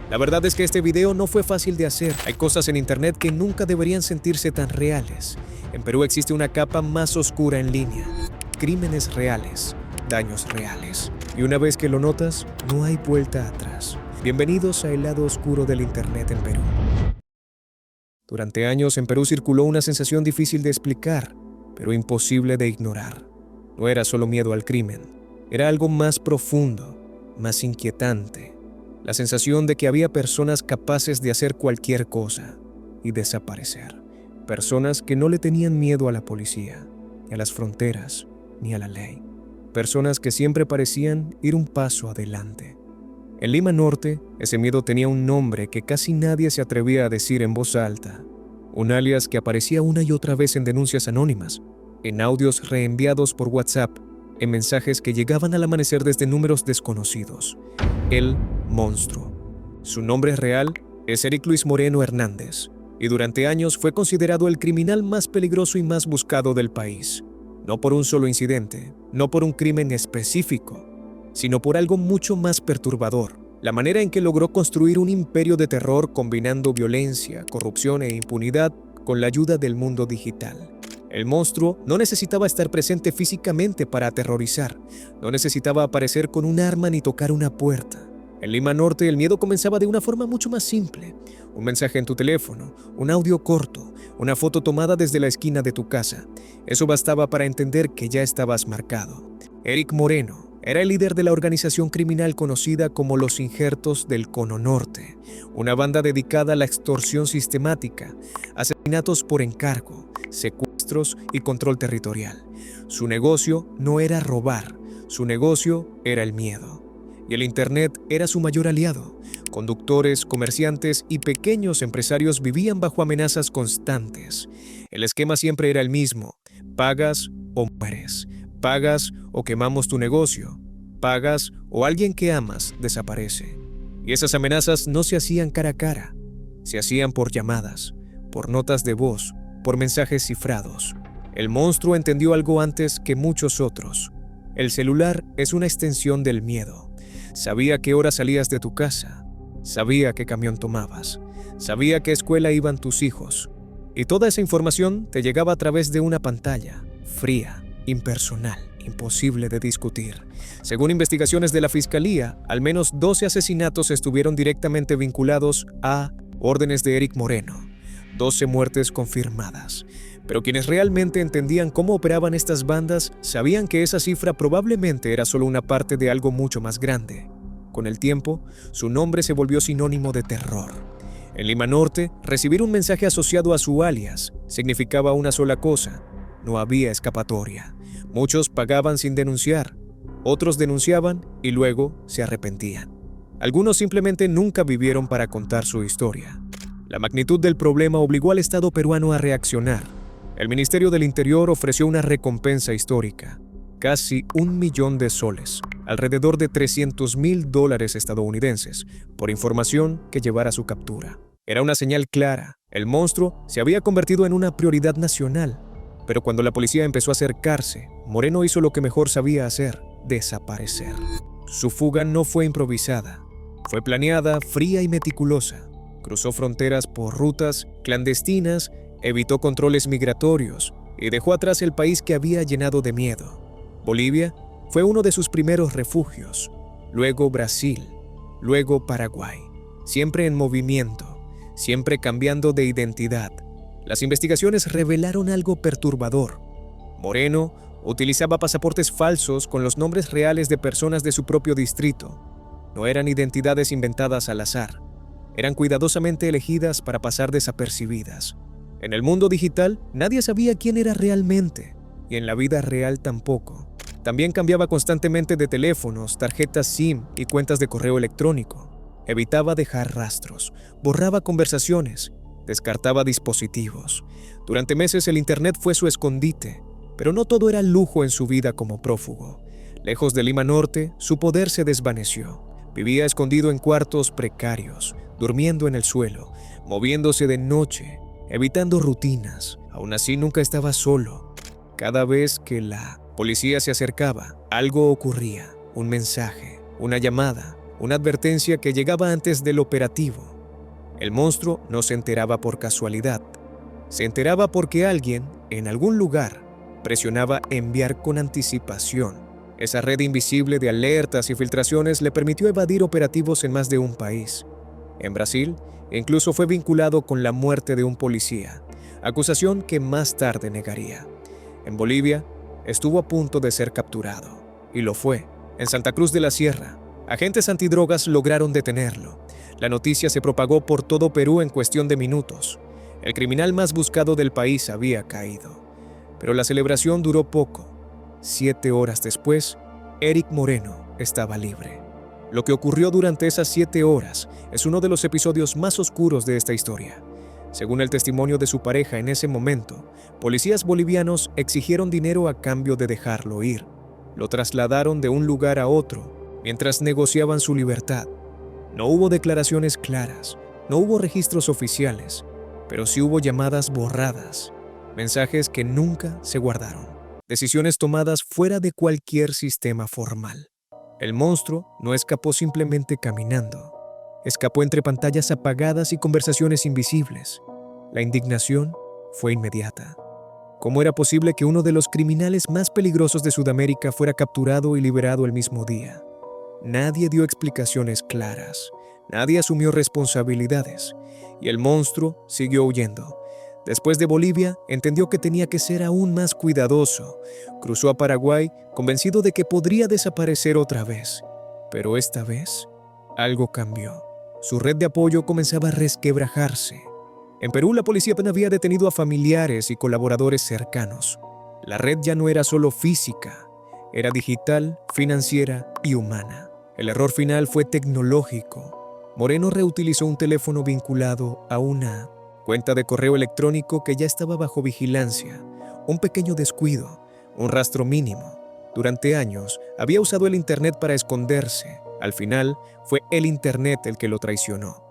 La verdad es que este video no fue fácil de hacer. Hay cosas en internet que nunca deberían sentirse tan reales. En Perú existe una capa más oscura en línea. Crímenes reales, daños reales. Y una vez que lo notas, no hay vuelta atrás. Bienvenidos a el lado oscuro del internet en Perú. Durante años en Perú circuló una sensación difícil de explicar, pero imposible de ignorar. No era solo miedo al crimen, era algo más profundo, más inquietante. La sensación de que había personas capaces de hacer cualquier cosa y desaparecer. Personas que no le tenían miedo a la policía, ni a las fronteras, ni a la ley. Personas que siempre parecían ir un paso adelante. En Lima Norte, ese miedo tenía un nombre que casi nadie se atrevía a decir en voz alta. Un alias que aparecía una y otra vez en denuncias anónimas, en audios reenviados por WhatsApp, en mensajes que llegaban al amanecer desde números desconocidos. El Monstruo. Su nombre real es Eric Luis Moreno Hernández, y durante años fue considerado el criminal más peligroso y más buscado del país. No por un solo incidente, no por un crimen específico, sino por algo mucho más perturbador: la manera en que logró construir un imperio de terror combinando violencia, corrupción e impunidad con la ayuda del mundo digital. El monstruo no necesitaba estar presente físicamente para aterrorizar, no necesitaba aparecer con un arma ni tocar una puerta. En Lima Norte el miedo comenzaba de una forma mucho más simple: un mensaje en tu teléfono, un audio corto, una foto tomada desde la esquina de tu casa. Eso bastaba para entender que ya estabas marcado. Eric Moreno era el líder de la organización criminal conocida como Los Injertos del Cono Norte, una banda dedicada a la extorsión sistemática, asesinatos por encargo, secuestros y control territorial. Su negocio no era robar, su negocio era el miedo. Y el internet era su mayor aliado. Conductores, comerciantes y pequeños empresarios vivían bajo amenazas constantes. El esquema siempre era el mismo: pagas o mueres. Pagas o quemamos tu negocio. Pagas o alguien que amas desaparece. Y esas amenazas no se hacían cara a cara. Se hacían por llamadas, por notas de voz, por mensajes cifrados. El monstruo entendió algo antes que muchos otros. El celular es una extensión del miedo. Sabía qué hora salías de tu casa. Sabía qué camión tomabas. Sabía qué escuela iban tus hijos. Y toda esa información te llegaba a través de una pantalla, fría, impersonal, imposible de discutir. Según investigaciones de la Fiscalía, al menos 12 asesinatos estuvieron directamente vinculados a órdenes de Eric Moreno. 12 muertes confirmadas. Pero quienes realmente entendían cómo operaban estas bandas sabían que esa cifra probablemente era solo una parte de algo mucho más grande. Con el tiempo, su nombre se volvió sinónimo de terror. En Lima Norte, recibir un mensaje asociado a su alias significaba una sola cosa: no había escapatoria. Muchos pagaban sin denunciar, otros denunciaban y luego se arrepentían. Algunos simplemente nunca vivieron para contar su historia. La magnitud del problema obligó al Estado peruano a reaccionar. El Ministerio del Interior ofreció una recompensa histórica: casi 1 millón de soles, alrededor de $300,000 estadounidenses, por información que llevara a su captura. Era una señal clara: el monstruo se había convertido en una prioridad nacional. Pero cuando la policía empezó a acercarse, Moreno hizo lo que mejor sabía hacer: desaparecer. Su fuga no fue improvisada, fue planeada, fría y meticulosa. Cruzó fronteras por rutas clandestinas, evitó controles migratorios y dejó atrás el país que había llenado de miedo. Bolivia fue uno de sus primeros refugios, luego Brasil, luego Paraguay, siempre en movimiento, siempre cambiando de identidad. Las investigaciones revelaron algo perturbador. Moreno utilizaba pasaportes falsos con los nombres reales de personas de su propio distrito. No eran identidades inventadas al azar, eran cuidadosamente elegidas para pasar desapercibidas. En el mundo digital, nadie sabía quién era realmente, y en la vida real tampoco. También cambiaba constantemente de teléfonos, tarjetas SIM y cuentas de correo electrónico. Evitaba dejar rastros, borraba conversaciones, descartaba dispositivos. Durante meses el internet fue su escondite, pero no todo era lujo en su vida como prófugo. Lejos de Lima Norte, su poder se desvaneció. Vivía escondido en cuartos precarios, durmiendo en el suelo, moviéndose de noche, evitando rutinas. Aún así nunca estaba solo. Cada vez que la policía se acercaba, algo ocurría: un mensaje, una llamada, una advertencia que llegaba antes del operativo. El monstruo no se enteraba por casualidad. Se enteraba porque alguien, en algún lugar, presionaba enviar con anticipación. Esa red invisible de alertas y filtraciones le permitió evadir operativos en más de un país. En Brasil, incluso fue vinculado con la muerte de un policía, acusación que más tarde negaría. En Bolivia, estuvo a punto de ser capturado, y lo fue. En Santa Cruz de la Sierra, agentes antidrogas lograron detenerlo. La noticia se propagó por todo Perú en cuestión de minutos. El criminal más buscado del país había caído. Pero la celebración duró poco. 7 horas después, Eric Moreno estaba libre. Lo que ocurrió durante esas 7 horas es uno de los episodios más oscuros de esta historia. Según el testimonio de su pareja en ese momento, policías bolivianos exigieron dinero a cambio de dejarlo ir. Lo trasladaron de un lugar a otro mientras negociaban su libertad. No hubo declaraciones claras, no hubo registros oficiales, pero sí hubo llamadas borradas, mensajes que nunca se guardaron, decisiones tomadas fuera de cualquier sistema formal. El monstruo no escapó simplemente caminando, escapó entre pantallas apagadas y conversaciones invisibles. La indignación fue inmediata. ¿Cómo era posible que uno de los criminales más peligrosos de Sudamérica fuera capturado y liberado el mismo día? Nadie dio explicaciones claras, nadie asumió responsabilidades, y el monstruo siguió huyendo. Después de Bolivia, entendió que tenía que ser aún más cuidadoso. Cruzó a Paraguay, convencido de que podría desaparecer otra vez. Pero esta vez, algo cambió. Su red de apoyo comenzaba a resquebrajarse. En Perú, la policía apenas había detenido a familiares y colaboradores cercanos. La red ya no era solo física, era digital, financiera y humana. El error final fue tecnológico. Moreno reutilizó un teléfono vinculado a una cuenta de correo electrónico que ya estaba bajo vigilancia. Un pequeño descuido, un rastro mínimo. Durante años, había usado el Internet para esconderse. Al final, fue el Internet el que lo traicionó.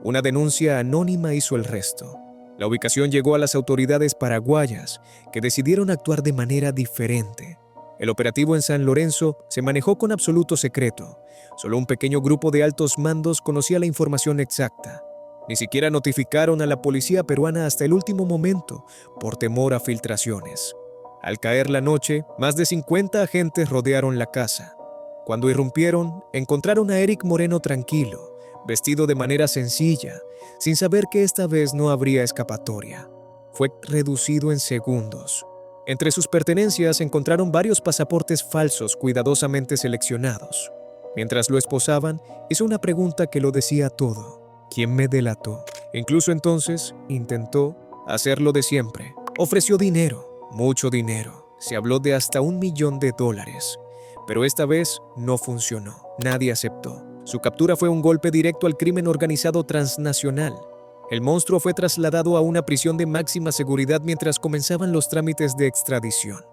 Una denuncia anónima hizo el resto. La ubicación llegó a las autoridades paraguayas, que decidieron actuar de manera diferente. El operativo en San Lorenzo se manejó con absoluto secreto. Solo un pequeño grupo de altos mandos conocía la información exacta. Ni siquiera notificaron a la policía peruana hasta el último momento, por temor a filtraciones. Al caer la noche, más de 50 agentes rodearon la casa. Cuando irrumpieron, encontraron a Eric Moreno tranquilo, vestido de manera sencilla, sin saber que esta vez no habría escapatoria. Fue reducido en segundos. Entre sus pertenencias encontraron varios pasaportes falsos cuidadosamente seleccionados. Mientras lo esposaban, hizo una pregunta que lo decía todo. ¿Quién me delató? Incluso entonces intentó hacer lo de siempre. Ofreció dinero, mucho dinero. Se habló de hasta $1 millón. Pero esta vez no funcionó. Nadie aceptó. Su captura fue un golpe directo al crimen organizado transnacional. El monstruo fue trasladado a una prisión de máxima seguridad mientras comenzaban los trámites de extradición.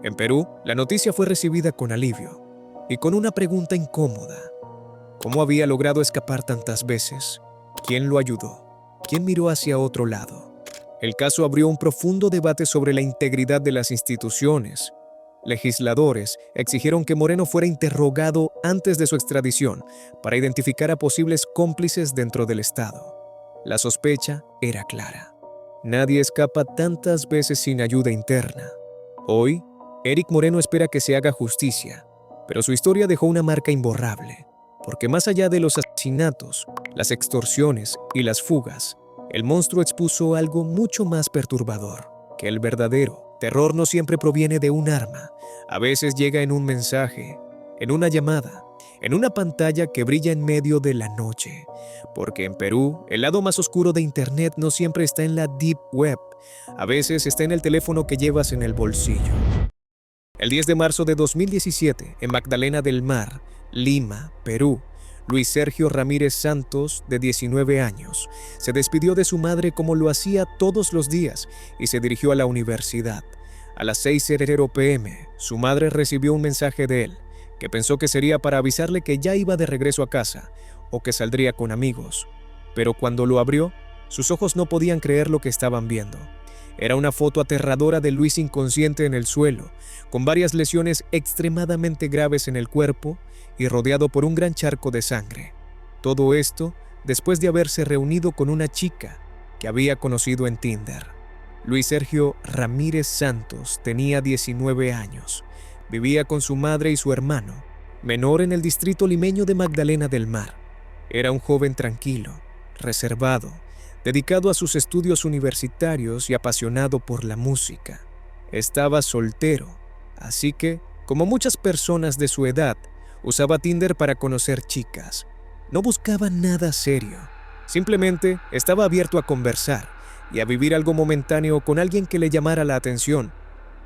En Perú, la noticia fue recibida con alivio y con una pregunta incómoda. ¿Cómo había logrado escapar tantas veces? ¿Quién lo ayudó? ¿Quién miró hacia otro lado? El caso abrió un profundo debate sobre la integridad de las instituciones. Legisladores exigieron que Moreno fuera interrogado antes de su extradición para identificar a posibles cómplices dentro del Estado. La sospecha era clara. Nadie escapa tantas veces sin ayuda interna. Hoy, Eric Moreno espera que se haga justicia, pero su historia dejó una marca imborrable, porque más allá de los asesinatos, las extorsiones y las fugas, el monstruo expuso algo mucho más perturbador, que el verdadero terror no siempre proviene de un arma. A veces llega en un mensaje, en una llamada, en una pantalla que brilla en medio de la noche. Porque en Perú, el lado más oscuro de Internet no siempre está en la Deep Web. A veces está en el teléfono que llevas en el bolsillo. El 10 de marzo de 2017, en Magdalena del Mar, Lima, Perú, Luis Sergio Ramírez Santos, de 19 años, se despidió de su madre como lo hacía todos los días y se dirigió a la universidad. A las 6:00 p.m., su madre recibió un mensaje de él, que pensó que sería para avisarle que ya iba de regreso a casa o que saldría con amigos. Pero cuando lo abrió, sus ojos no podían creer lo que estaban viendo. Era una foto aterradora de Luis inconsciente en el suelo, con varias lesiones extremadamente graves en el cuerpo y rodeado por un gran charco de sangre. Todo esto después de haberse reunido con una chica que había conocido en Tinder. Luis Sergio Ramírez Santos tenía 19 años. Vivía con su madre y su hermano, menor, en el distrito limeño de Magdalena del Mar. Era un joven tranquilo, reservado, dedicado a sus estudios universitarios y apasionado por la música. Estaba soltero, así que, como muchas personas de su edad, usaba Tinder para conocer chicas. No buscaba nada serio, simplemente estaba abierto a conversar y a vivir algo momentáneo con alguien que le llamara la atención.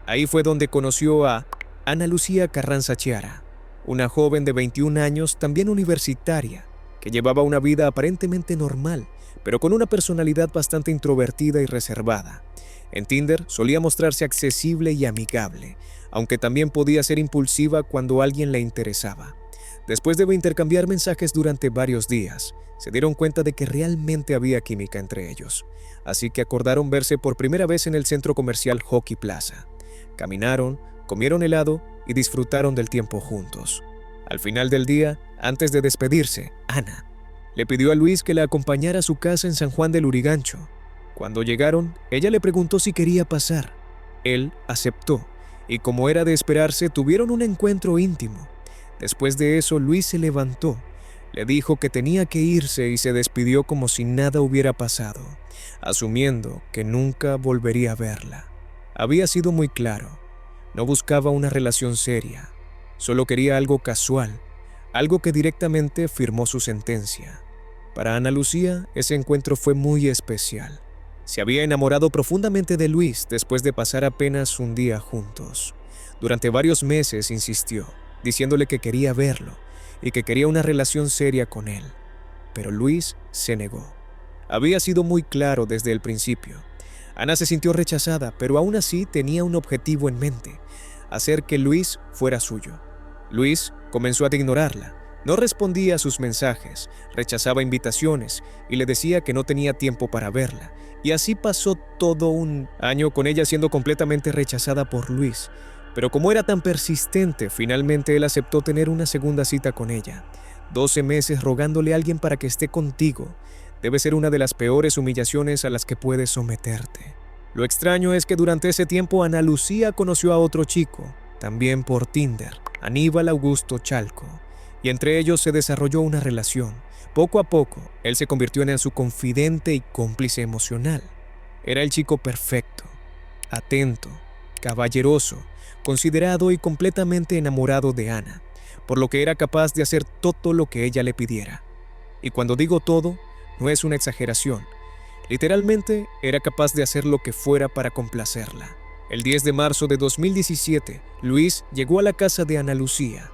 Ahí fue donde conoció a Ana Lucía Carranza Chiara, una joven de 21 años, también universitaria, que llevaba una vida aparentemente normal, pero con una personalidad bastante introvertida y reservada. En Tinder solía mostrarse accesible y amigable, aunque también podía ser impulsiva cuando alguien le interesaba. Después de intercambiar mensajes durante varios días, se dieron cuenta de que realmente había química entre ellos, así que acordaron verse por primera vez en el centro comercial Hockey Plaza. Caminaron, comieron helado y disfrutaron del tiempo juntos. Al final del día, antes de despedirse, Ana le pidió a Luis que la acompañara a su casa en San Juan del Lurigancho. Cuando llegaron, ella le preguntó si quería pasar. Él aceptó, y como era de esperarse, tuvieron un encuentro íntimo. Después de eso, Luis se levantó, le dijo que tenía que irse y se despidió como si nada hubiera pasado, asumiendo que nunca volvería a verla. Había sido muy claro, no buscaba una relación seria, solo quería algo casual, algo que directamente firmó su sentencia. Para Ana Lucía, ese encuentro fue muy especial. Se había enamorado profundamente de Luis después de pasar apenas un día juntos. Durante varios meses insistió, diciéndole que quería verlo y que quería una relación seria con él. Pero Luis se negó. Había sido muy claro desde el principio. Ana se sintió rechazada, pero aún así tenía un objetivo en mente: hacer que Luis fuera suyo. Luis comenzó a ignorarla. No respondía a sus mensajes, rechazaba invitaciones y le decía que no tenía tiempo para verla. Y así pasó todo un año con ella siendo completamente rechazada por Luis. Pero como era tan persistente, finalmente él aceptó tener una segunda cita con ella. 12 meses rogándole a alguien para que esté contigo debe ser una de las peores humillaciones a las que puedes someterte. Lo extraño es que durante ese tiempo Ana Lucía conoció a otro chico, también por Tinder, Aníbal Augusto Chalco, y entre ellos se desarrolló una relación. Poco a poco, él se convirtió en su confidente y cómplice emocional. Era el chico perfecto, atento, caballeroso, considerado y completamente enamorado de Ana, por lo que era capaz de hacer todo lo que ella le pidiera. Y cuando digo todo, no es una exageración. Literalmente, era capaz de hacer lo que fuera para complacerla. El 10 de marzo de 2017, Luis llegó a la casa de Ana Lucía.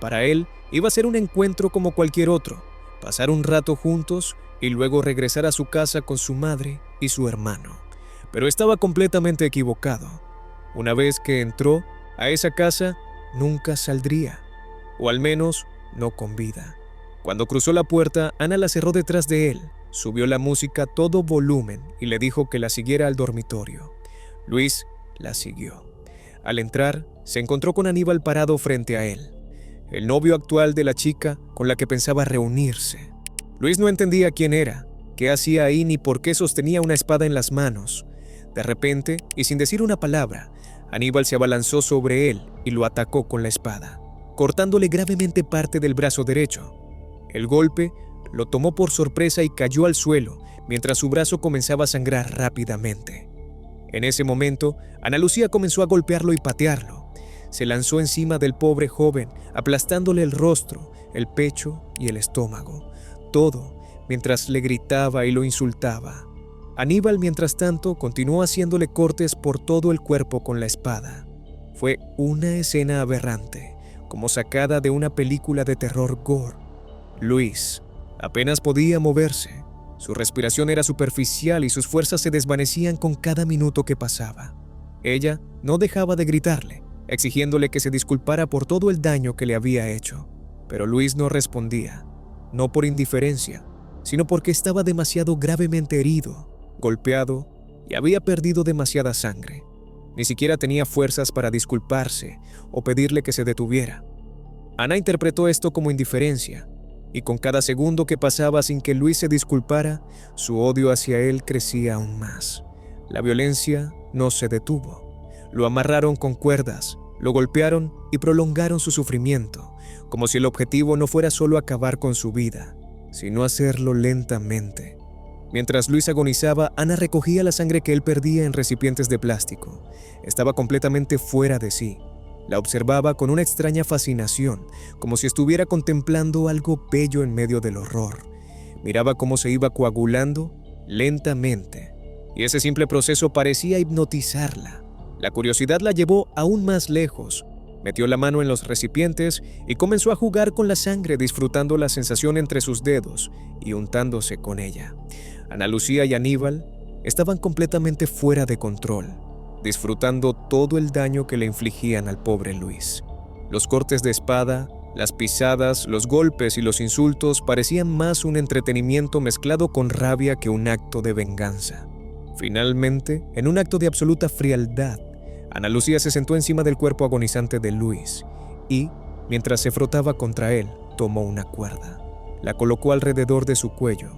Para él, iba a ser un encuentro como cualquier otro, pasar un rato juntos y luego regresar a su casa con su madre y su hermano. Pero estaba completamente equivocado. Una vez que entró a esa casa, nunca saldría, o al menos no con vida. Cuando cruzó la puerta, Ana la cerró detrás de él, subió la música a todo volumen y le dijo que la siguiera al dormitorio. Luis la siguió. Al entrar, se encontró con Aníbal parado frente a él, el novio actual de la chica con la que pensaba reunirse. Luis no entendía quién era, qué hacía ahí ni por qué sostenía una espada en las manos. De repente, y sin decir una palabra, Aníbal se abalanzó sobre él y lo atacó con la espada, cortándole gravemente parte del brazo derecho. El golpe lo tomó por sorpresa y cayó al suelo mientras su brazo comenzaba a sangrar rápidamente. En ese momento, Ana Lucía comenzó a golpearlo y patearlo. Se lanzó encima del pobre joven, aplastándole el rostro, el pecho y el estómago. Todo mientras le gritaba y lo insultaba. Aníbal, mientras tanto, continuó haciéndole cortes por todo el cuerpo con la espada. Fue una escena aberrante, como sacada de una película de terror gore. Luis apenas podía moverse. Su respiración era superficial y sus fuerzas se desvanecían con cada minuto que pasaba. Ella no dejaba de gritarle, exigiéndole que se disculpara por todo el daño que le había hecho. Pero Luis no respondía, no por indiferencia, sino porque estaba demasiado gravemente herido, golpeado y había perdido demasiada sangre. Ni siquiera tenía fuerzas para disculparse o pedirle que se detuviera. Ana interpretó esto como indiferencia, y con cada segundo que pasaba sin que Luis se disculpara, su odio hacia él crecía aún más. La violencia no se detuvo. Lo amarraron con cuerdas, lo golpearon y prolongaron su sufrimiento, como si el objetivo no fuera solo acabar con su vida, sino hacerlo lentamente. Mientras Luis agonizaba, Ana recogía la sangre que él perdía en recipientes de plástico. Estaba completamente fuera de sí. La observaba con una extraña fascinación, como si estuviera contemplando algo bello en medio del horror. Miraba cómo se iba coagulando lentamente, y ese simple proceso parecía hipnotizarla. La curiosidad la llevó aún más lejos. Metió la mano en los recipientes y comenzó a jugar con la sangre, disfrutando la sensación entre sus dedos y untándose con ella. Ana Lucía y Aníbal estaban completamente fuera de control, disfrutando todo el daño que le infligían al pobre Luis. Los cortes de espada, las pisadas, los golpes y los insultos parecían más un entretenimiento mezclado con rabia que un acto de venganza. Finalmente, en un acto de absoluta frialdad, Ana Lucía se sentó encima del cuerpo agonizante de Luis y, mientras se frotaba contra él, tomó una cuerda. La colocó alrededor de su cuello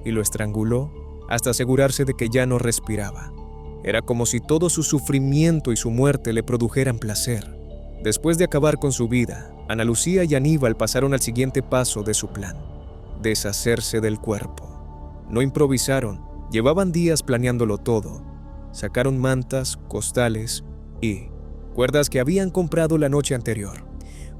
y lo estranguló hasta asegurarse de que ya no respiraba. Era como si todo su sufrimiento y su muerte le produjeran placer. Después de acabar con su vida, Ana Lucía y Aníbal pasaron al siguiente paso de su plan: deshacerse del cuerpo. No improvisaron, llevaban días planeándolo todo. Sacaron mantas, costales y cuerdas que habían comprado la noche anterior.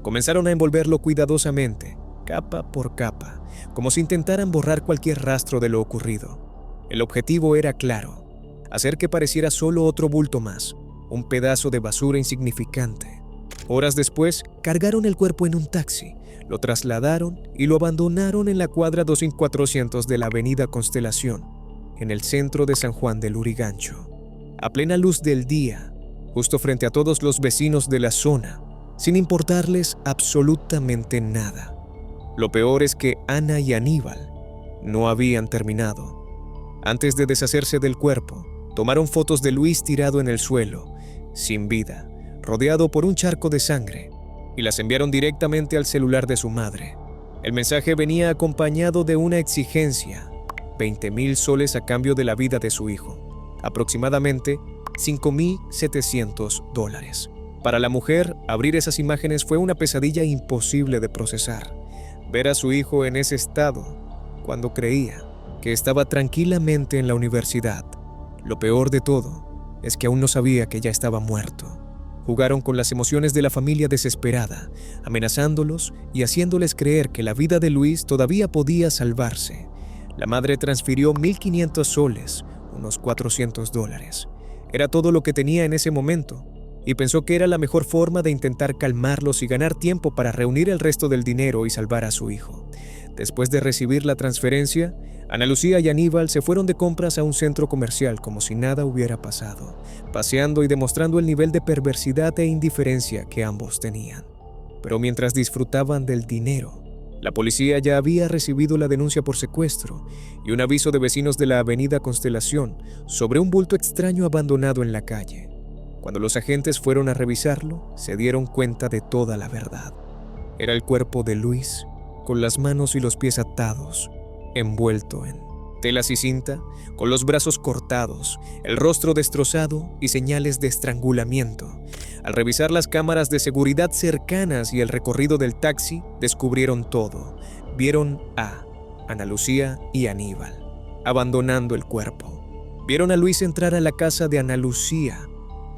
Comenzaron a envolverlo cuidadosamente, capa por capa, como si intentaran borrar cualquier rastro de lo ocurrido. El objetivo era claro: hacer que pareciera solo otro bulto más, un pedazo de basura insignificante. Horas después, cargaron el cuerpo en un taxi, lo trasladaron y lo abandonaron en la cuadra 2400 de la avenida Constelación, en el centro de San Juan del Lurigancho. A plena luz del día, justo frente a todos los vecinos de la zona, sin importarles absolutamente nada. Lo peor es que Ana y Aníbal no habían terminado. Antes de deshacerse del cuerpo, tomaron fotos de Luis tirado en el suelo, sin vida, rodeado por un charco de sangre, y las enviaron directamente al celular de su madre. El mensaje venía acompañado de una exigencia: 20,000 soles a cambio de la vida de su hijo, aproximadamente $5,700. Para la mujer, abrir esas imágenes fue una pesadilla imposible de procesar. Ver a su hijo en ese estado, cuando creía que estaba tranquilamente en la universidad. Lo peor de todo es que aún no sabía que ya estaba muerto. Jugaron con las emociones de la familia desesperada, amenazándolos y haciéndoles creer que la vida de Luis todavía podía salvarse. La madre transfirió 1,500 soles, unos $400. Era todo lo que tenía en ese momento, y pensó que era la mejor forma de intentar calmarlos y ganar tiempo para reunir el resto del dinero y salvar a su hijo. Después de recibir la transferencia, Ana Lucía y Aníbal se fueron de compras a un centro comercial como si nada hubiera pasado, paseando y demostrando el nivel de perversidad e indiferencia que ambos tenían. Pero mientras disfrutaban del dinero, la policía ya había recibido la denuncia por secuestro y un aviso de vecinos de la avenida Constelación sobre un bulto extraño abandonado en la calle. Cuando los agentes fueron a revisarlo, se dieron cuenta de toda la verdad. Era el cuerpo de Luis, con las manos y los pies atados, envuelto en telas y cinta, con los brazos cortados, el rostro destrozado y señales de estrangulamiento. Al revisar las cámaras de seguridad cercanas y el recorrido del taxi, descubrieron todo. Vieron a Ana Lucía y Aníbal abandonando el cuerpo. Vieron a Luis entrar a la casa de Ana Lucía,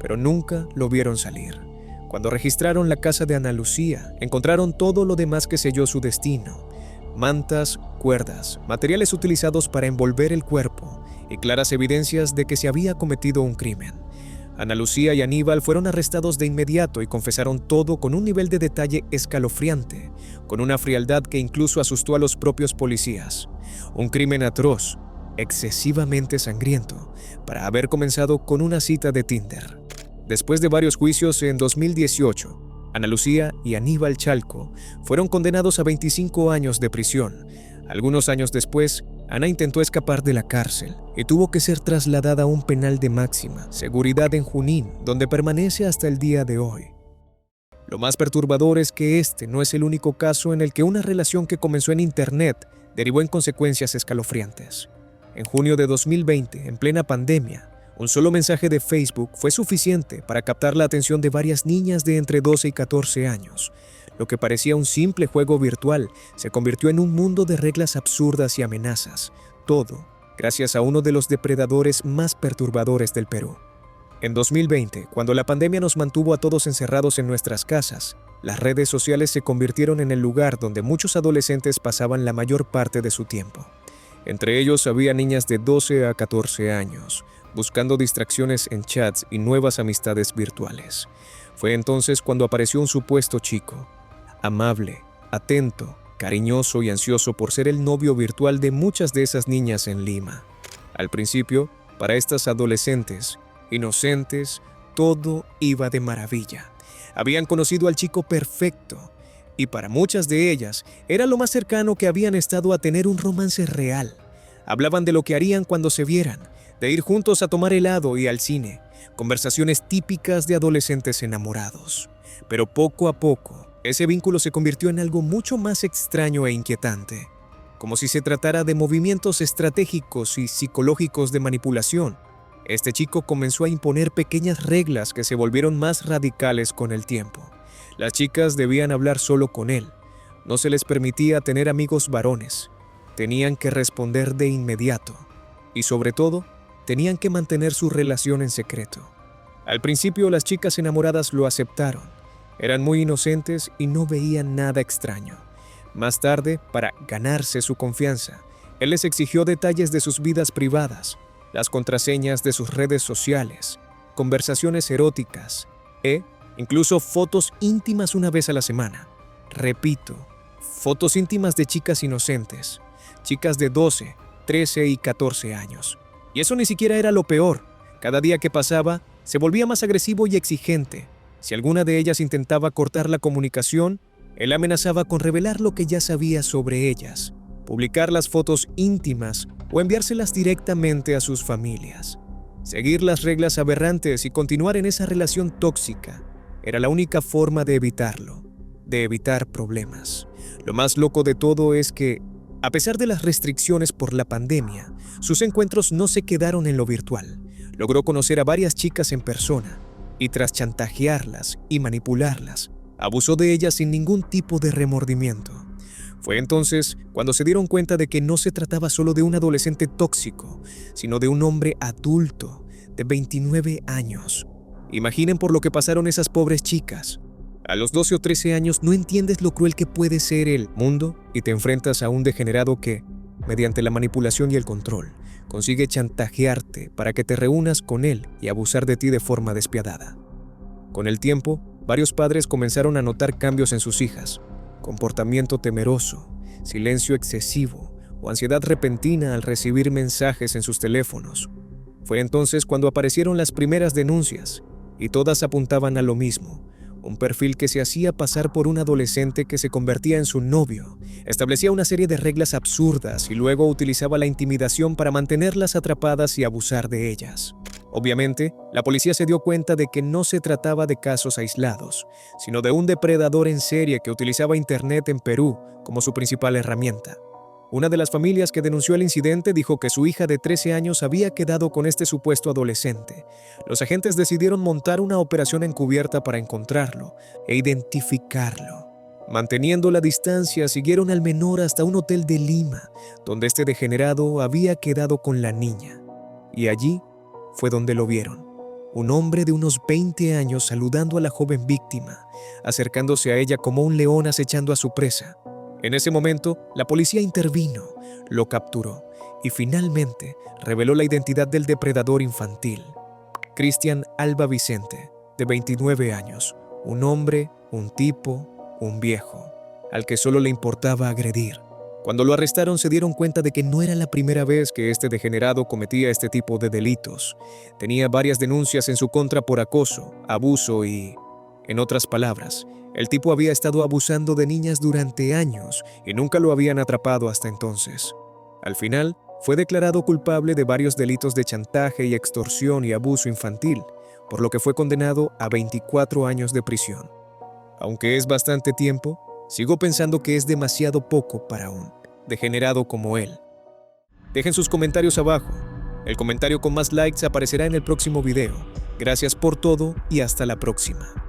pero nunca lo vieron salir. Cuando registraron la casa de Ana Lucía, encontraron todo lo demás que selló su destino: mantas, cuerdas, materiales utilizados para envolver el cuerpo y claras evidencias de que se había cometido un crimen. Ana Lucía y Aníbal fueron arrestados de inmediato y confesaron todo con un nivel de detalle escalofriante, con una frialdad que incluso asustó a los propios policías. Un crimen atroz, excesivamente sangriento, para haber comenzado con una cita de Tinder. Después de varios juicios en 2018, Ana Lucía y Aníbal Chalco fueron condenados a 25 años de prisión. Algunos años después, Ana intentó escapar de la cárcel y tuvo que ser trasladada a un penal de máxima seguridad en Junín, donde permanece hasta el día de hoy. Lo más perturbador es que este no es el único caso en el que una relación que comenzó en Internet derivó en consecuencias escalofriantes. En junio de 2020, en plena pandemia, un solo mensaje de Facebook fue suficiente para captar la atención de varias niñas de entre 12 y 14 años. Lo que parecía un simple juego virtual se convirtió en un mundo de reglas absurdas y amenazas. Todo gracias a uno de los depredadores más perturbadores del Perú. En 2020, cuando la pandemia nos mantuvo a todos encerrados en nuestras casas, las redes sociales se convirtieron en el lugar donde muchos adolescentes pasaban la mayor parte de su tiempo. Entre ellos había niñas de 12 a 14 años, buscando distracciones en chats y nuevas amistades virtuales. Fue entonces cuando apareció un supuesto chico, amable, atento, cariñoso y ansioso por ser el novio virtual de muchas de esas niñas en Lima. Al principio, para estas adolescentes, inocentes, todo iba de maravilla. Habían conocido al chico perfecto y para muchas de ellas era lo más cercano que habían estado a tener un romance real. Hablaban de lo que harían cuando se vieran, de ir juntos a tomar helado y al cine, conversaciones típicas de adolescentes enamorados. Pero poco a poco, ese vínculo se convirtió en algo mucho más extraño e inquietante, como si se tratara de movimientos estratégicos y psicológicos de manipulación. Este chico comenzó a imponer pequeñas reglas que se volvieron más radicales con el tiempo. Las chicas debían hablar solo con él. No se les permitía tener amigos varones. Tenían que responder de inmediato. Y sobre todo, tenían que mantener su relación en secreto. Al principio, las chicas enamoradas lo aceptaron. Eran muy inocentes y no veían nada extraño. Más tarde, para ganarse su confianza, él les exigió detalles de sus vidas privadas, las contraseñas de sus redes sociales, conversaciones eróticas e incluso fotos íntimas una vez a la semana. Repito, fotos íntimas de chicas inocentes, chicas de 12, 13 y 14 años. Y eso ni siquiera era lo peor. Cada día que pasaba, se volvía más agresivo y exigente. Si alguna de ellas intentaba cortar la comunicación, él amenazaba con revelar lo que ya sabía sobre ellas, publicar las fotos íntimas o enviárselas directamente a sus familias. Seguir las reglas aberrantes y continuar en esa relación tóxica era la única forma de evitarlo, de evitar problemas. Lo más loco de todo es que, a pesar de las restricciones por la pandemia, sus encuentros no se quedaron en lo virtual. Logró conocer a varias chicas en persona y tras chantajearlas y manipularlas, abusó de ellas sin ningún tipo de remordimiento. Fue entonces cuando se dieron cuenta de que no se trataba solo de un adolescente tóxico, sino de un hombre adulto de 29 años. Imaginen por lo que pasaron esas pobres chicas. A los 12 o 13 años no entiendes lo cruel que puede ser el mundo y te enfrentas a un degenerado que, mediante la manipulación y el control, consigue chantajearte para que te reúnas con él y abusar de ti de forma despiadada. Con el tiempo, varios padres comenzaron a notar cambios en sus hijas: comportamiento temeroso, silencio excesivo o ansiedad repentina al recibir mensajes en sus teléfonos. Fue entonces cuando aparecieron las primeras denuncias y todas apuntaban a lo mismo: un perfil que se hacía pasar por un adolescente que se convertía en su novio, establecía una serie de reglas absurdas y luego utilizaba la intimidación para mantenerlas atrapadas y abusar de ellas. Obviamente, la policía se dio cuenta de que no se trataba de casos aislados, sino de un depredador en serie que utilizaba Internet en Perú como su principal herramienta. Una de las familias que denunció el incidente dijo que su hija de 13 años había quedado con este supuesto adolescente. Los agentes decidieron montar una operación encubierta para encontrarlo e identificarlo. Manteniendo la distancia, siguieron al menor hasta un hotel de Lima, donde este degenerado había quedado con la niña. Y allí fue donde lo vieron. Un hombre de unos 20 años saludando a la joven víctima, acercándose a ella como un león acechando a su presa. En ese momento, la policía intervino, lo capturó y finalmente reveló la identidad del depredador infantil: Cristian Alba Vicente, de 29 años, un hombre, un tipo, un viejo, al que solo le importaba agredir. Cuando lo arrestaron se dieron cuenta de que no era la primera vez que este degenerado cometía este tipo de delitos. Tenía varias denuncias en su contra por acoso, abuso y, en otras palabras, el tipo había estado abusando de niñas durante años y nunca lo habían atrapado hasta entonces. Al final, Fue declarado culpable de varios delitos de chantaje y extorsión y abuso infantil, por lo que fue condenado a 24 años de prisión. Aunque es bastante tiempo, sigo pensando que es demasiado poco para un degenerado como él. Dejen sus comentarios abajo. El comentario con más likes aparecerá en el próximo video. Gracias por todo y hasta la próxima.